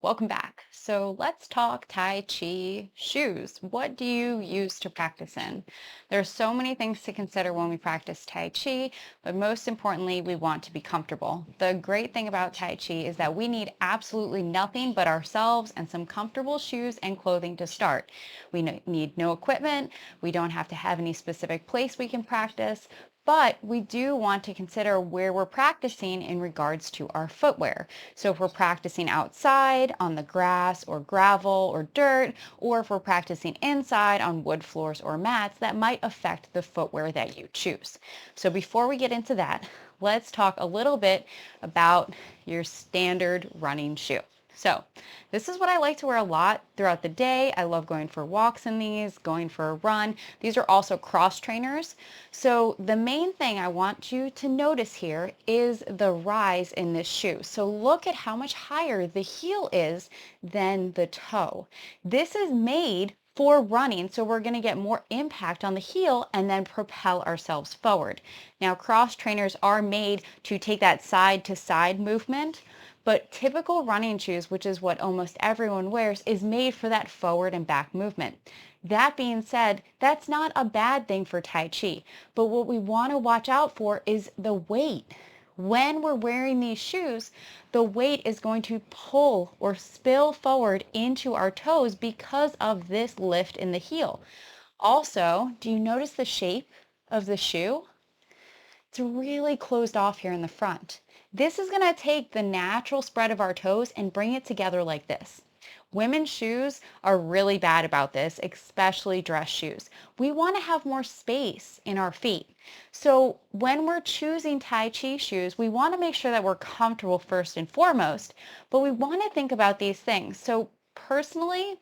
Welcome back. So let's talk Tai Chi shoes. What do you use to practice in? There's so many things to consider when we practice Tai Chi, but most importantly, we want to be comfortable. The great thing about Tai Chi is that we need absolutely nothing but ourselves and some comfortable shoes and clothing to start. Need no equipment. We don't have to have any specific place we can practice. But we do want to consider where we're practicing in regards to our footwear. So if we're practicing outside on the grass or gravel or dirt, or if we're practicing inside on wood floors or mats, that might affect the footwear that you choose. So before we get into that, let's talk a little bit about your standard running shoe. So this is what I like to wear a lot throughout the day. I love going for walks in these, going for a run. These are also cross trainers. So the main thing I want you to notice here is the rise in this shoe. So look at how much higher the heel is than the toe. This is made for running, so we're going to get more impact on the heel and then propel ourselves forward. Now, cross trainers are made to take that side to side movement, but typical running shoes, which is what almost everyone wears, is made for that forward and back movement. That being said, that's not a bad thing for Tai Chi, but what we want to watch out for is the weight. When we're wearing these shoes, the weight is going to pull or spill forward into our toes because of this lift in the heel. Also, do you notice the shape of the shoe? It's really closed off here in the front. This is going to take the natural spread of our toes and bring it together like this. Women's shoes are really bad about this, especially dress shoes. We want to have more space in our feet. So when we're choosing Tai Chi shoes, we want to make sure that we're comfortable first and foremost, but we want to think about these things. So personally,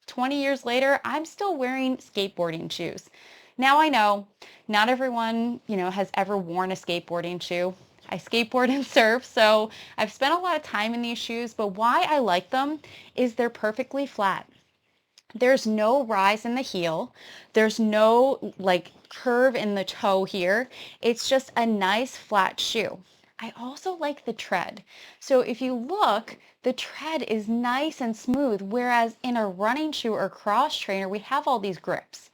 20 years later, I'm still wearing skateboarding shoes. Now I know not everyone, has ever worn a skateboarding shoe. I skateboard and surf, so I've spent a lot of time in these shoes, but why I like them is they're perfectly flat. There's no rise in the heel. There's no curve in the toe here. It's just a nice flat shoe. I also like the tread. So if you look, the tread is nice and smooth, whereas in a running shoe or cross trainer, we have all these grips.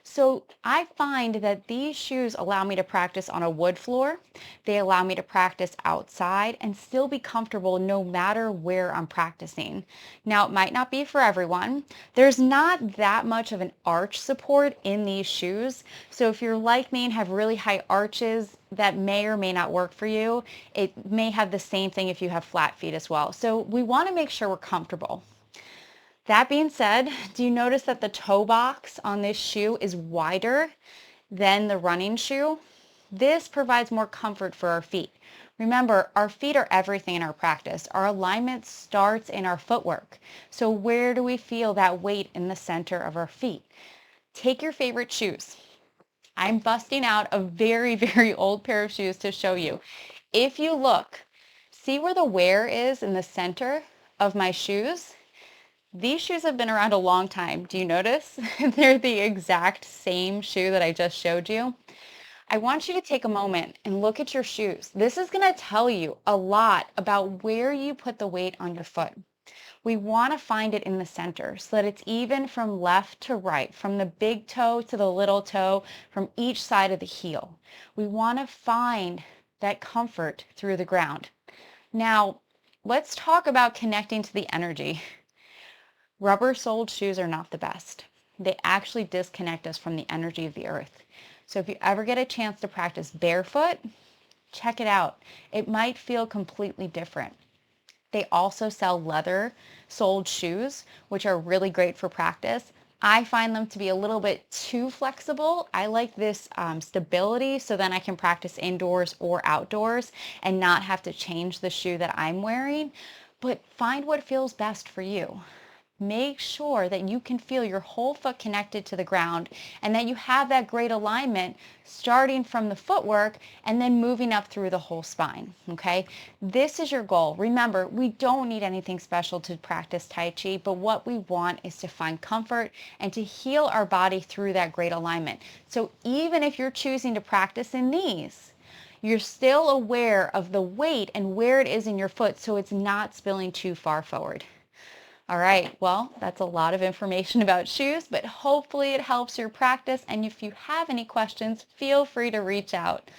So I find that these shoes allow me to practice on a wood floor. They allow me to practice outside and still be comfortable no matter where I'm practicing. Now, it might not be for everyone. There's not that much of an arch support in these shoes. So if you're like me and have really high arches, that may or may not work for you. It may have the same thing if you have flat feet as well. So we want to make sure we're comfortable. That being said, do you notice that the toe box on this shoe is wider than the running shoe? This provides more comfort for our feet. Remember, our feet are everything in our practice. Our alignment starts in our footwork. So where do we feel that weight in the center of our feet? Take your favorite shoes. I'm busting out a very, very old pair of shoes to show you. If you look, see where the wear is in the center of my shoes? These shoes have been around a long time. Do you notice? They're the exact same shoe that I just showed you. I want you to take a moment and look at your shoes. This is going to tell you a lot about where you put the weight on your foot. We want to find it in the center so that it's even from left to right, from the big toe to the little toe, from each side of the heel. We want to find that comfort through the ground. Now, let's talk about connecting to the energy. Rubber-soled shoes are not the best. They actually disconnect us from the energy of the earth. So if you ever get a chance to practice barefoot, check it out. It might feel completely different. They also sell leather-soled shoes, which are really great for practice. I find them to be a little bit too flexible. I like this stability so then I can practice indoors or outdoors and not have to change the shoe that I'm wearing. But find what feels best for you. Make sure that you can feel your whole foot connected to the ground and that you have that great alignment starting from the footwork and then moving up through the whole spine, okay? This is your goal. Remember, we don't need anything special to practice Tai Chi, but what we want is to find comfort and to heal our body through that great alignment. So even if you're choosing to practice in these, you're still aware of the weight and where it is in your foot so it's not spilling too far forward. All right, well, that's a lot of information about shoes, but hopefully it helps your practice. And if you have any questions, feel free to reach out.